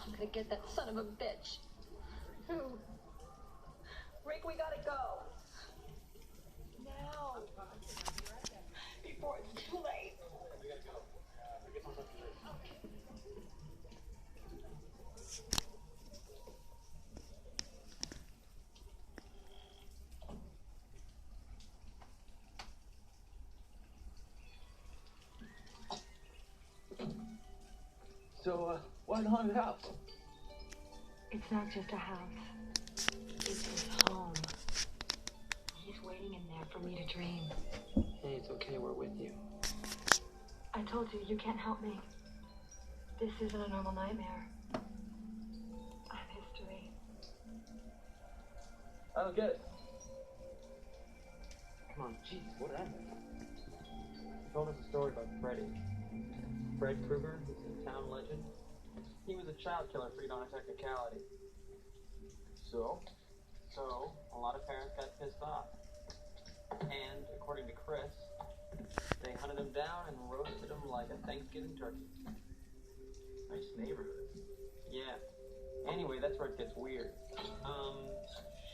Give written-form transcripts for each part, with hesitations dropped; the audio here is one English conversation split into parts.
I'm gonna get that son of a bitch. Who? Rick, we gotta go. Now. Before it's too late. We gotta go. So, why the haunted house? It's not just a house. It's his home. He's waiting in there for me to dream. Hey, it's okay, we're with you. I told you, you can't help me. This isn't a normal nightmare. I'm history. I don't get it. Come on, jeez, what happened? He told us a story about Freddy. Fred Krueger, he's a town legend. He was a child killer freed on a technicality. So, a lot of parents got pissed off. And, according to Chris, they hunted him down and roasted him like a Thanksgiving turkey. Nice neighborhood. Yeah. Anyway, that's where it gets weird.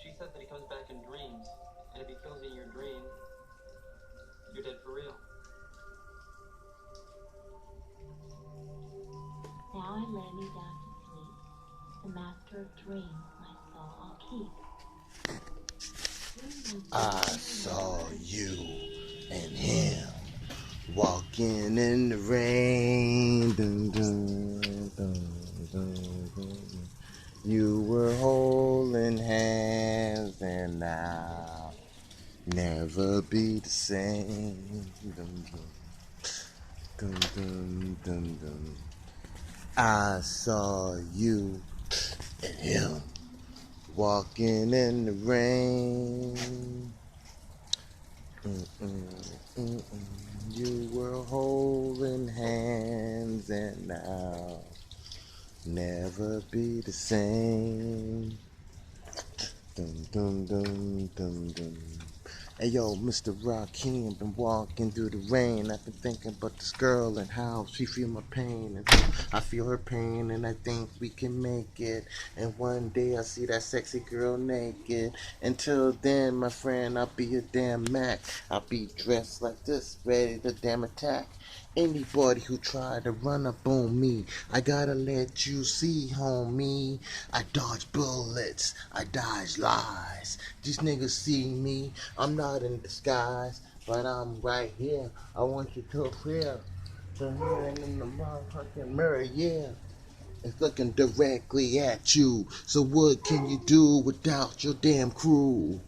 She says that he comes back in dreams, and if he kills you in your dream, you're dead for real. Now I lay me down to sleep. The master of dreams my soul I'll keep. I saw you and him walking in the rain. Dun, dun, dun, dun, dun. You were holding hands, and I'll never be the same. Dun, dun, dun, dun, dun, dun. I saw you and him walking in the rain. You were holding hands, and I'll never be the same. Dun, dun, dun, dun, dun. Hey yo, Mr. Rakeem, been walking through the rain. I've been thinking about this girl and how she feel my pain, and I feel her pain, and I think we can make it. And one day I see that sexy girl naked. Until then, my friend, I'll be a damn Mac. I'll be dressed like this, ready to damn attack anybody who tried to run up on me. I gotta let you see, homie. I dodge bullets, I dodge lies. These niggas see me, I'm not in disguise, but I'm right here. I want you to appear. The hand in the motherfucking mirror, yeah. It's looking directly at you. So what can you do without your damn crew?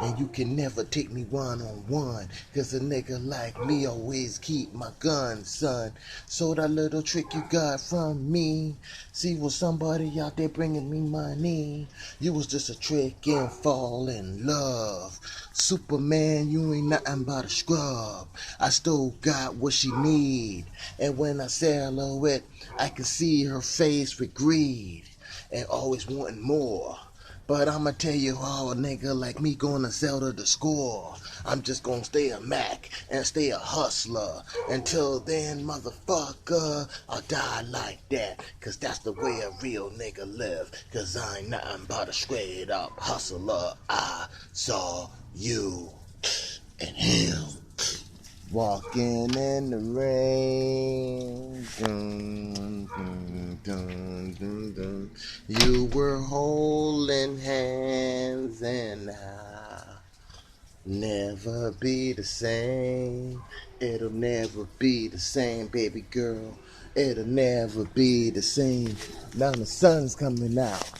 And you can never take me one-on-one, cause a nigga like me always keep my gun, son. So that little trick you got from me, see, was somebody out there bringing me money. You was just a trick and fall in love. Superman, you ain't nothing but a scrub. I still got what she need, and when I silhouette, I can see her face with greed and always wanting more. But I'ma tell you how a nigga like me gonna sell to the score. I'm just gonna stay a Mac and stay a hustler. Until then, motherfucker, I'll die like that. Cause that's the way a real nigga live. Cause I ain't nothing but a straight up hustler. I saw you and him walking in the rain. Dun, dun, dun, dun, dun. You were holding hands, and I'll never be the same. It'll never be the same, baby girl. It'll never be the same. Now the sun's coming out.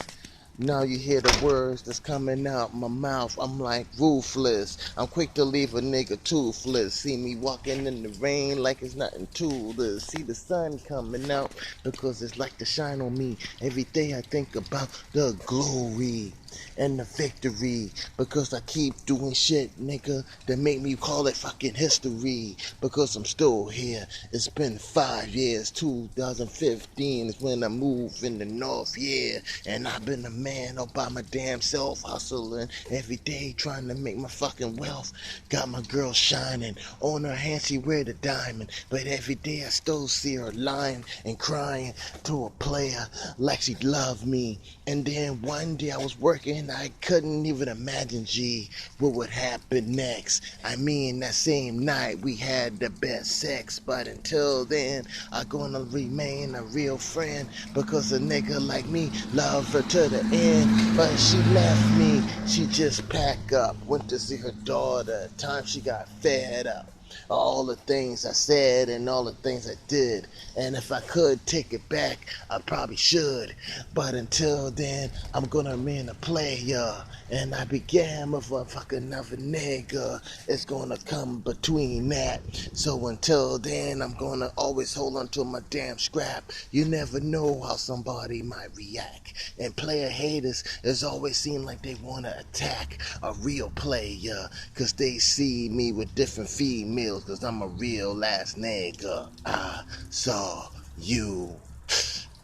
Now you hear the words that's coming out my mouth. I'm like ruthless. I'm quick to leave a nigga toothless. See me walking in the rain like it's nothing to this. See the sun coming out because it's like to shine on me. Every day I think about the glory. and the victory. Because I keep doing shit, nigga, that make me call it fucking history. Because I'm still here. It's been 5 years. 2015 is when I moved in the north, yeah. And I've been a man all by my damn self, hustling every day, trying to make my fucking wealth. Got my girl shining. On her hand she wear the diamond. But every day I still see her lying and crying to a player like she loved me. And then one day I was working, I couldn't even imagine, G, what would happen next. I mean, that same night we had the best sex, but until then, I'm gonna remain a real friend because a nigga like me loved her to the end. But she left me, she just packed up, went to see her daughter. Time she got fed up. All the things I said and all the things I did. And if I could take it back, I probably should. But until then, I'm gonna remain a player. And I began with a fucking another nigga. It's gonna come between that. So until then, I'm gonna always hold on to my damn scrap. You never know how somebody might react. And player haters is always seem like they wanna attack a real player. Cause they see me with different females. Cause I'm a real ass nigga. I saw you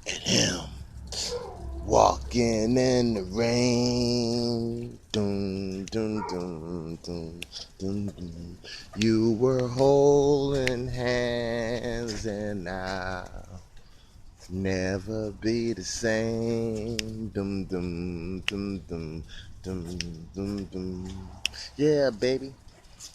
and him walking in the rain. Dun, dun, dun, dun, dun, dun. You were holding hands and I'll never be the same. Dum, dum, dum, dum, dum, dum, dum. Yeah, baby.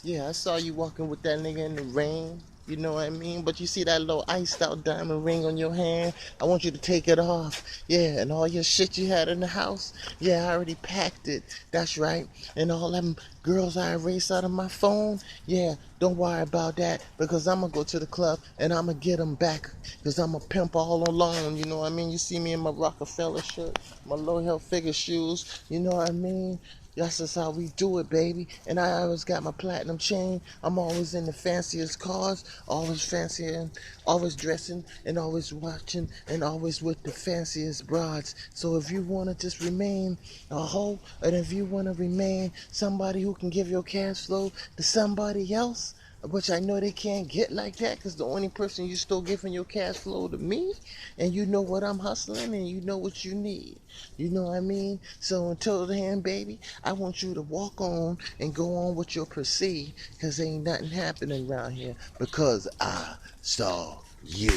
Yeah, I saw you walking with that nigga in the rain. You know what I mean? But you see that little iced out diamond ring on your hand? I want you to take it off. Yeah, and all your shit you had in the house? Yeah, I already packed it. That's right. And all them girls I erased out of my phone? Yeah, don't worry about that because I'm going to go to the club and I'm going to get them back because I'm a pimp all alone. You know what I mean? You see me in my Rockefeller shirt, my low heel figure shoes. You know what I mean? That's just how we do it, baby. And I always got my platinum chain. I'm always in the fanciest cars, always fancy and always dressing and always watching and always with the fanciest broads. So if you want to just remain a hoe and if you want to remain somebody who can give your cash flow to somebody else, which I know they can't get like that because the only person you still giving your cash flow to me, and you know what I'm hustling and you know what you need. You know what I mean? So until then, baby, I want you to walk on and go on with your proceed because ain't nothing happening around here because I saw you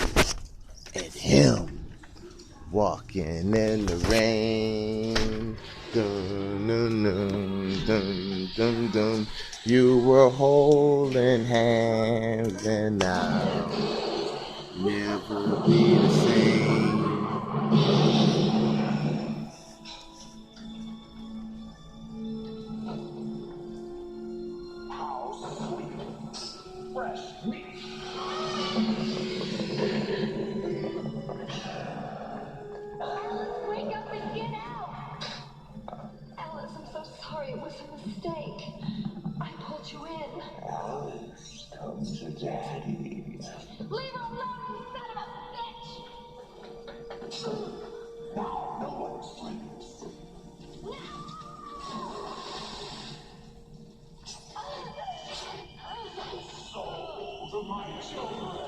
and him walking in the rain. Dun, dun, dun, dun, dun, dun. You were holding hands and I'll never be the same. Alice, wake up and get out! Alice, I'm so sorry. It was a mistake. I pulled you in. Alice, come to Daddy. Leave her alone, you son of a bitch! Now no one sleeps. Souls of my children.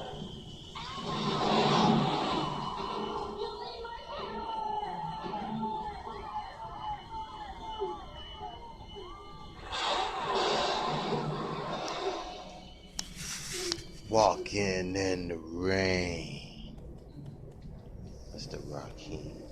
Walking in the rain. That's the rakeem.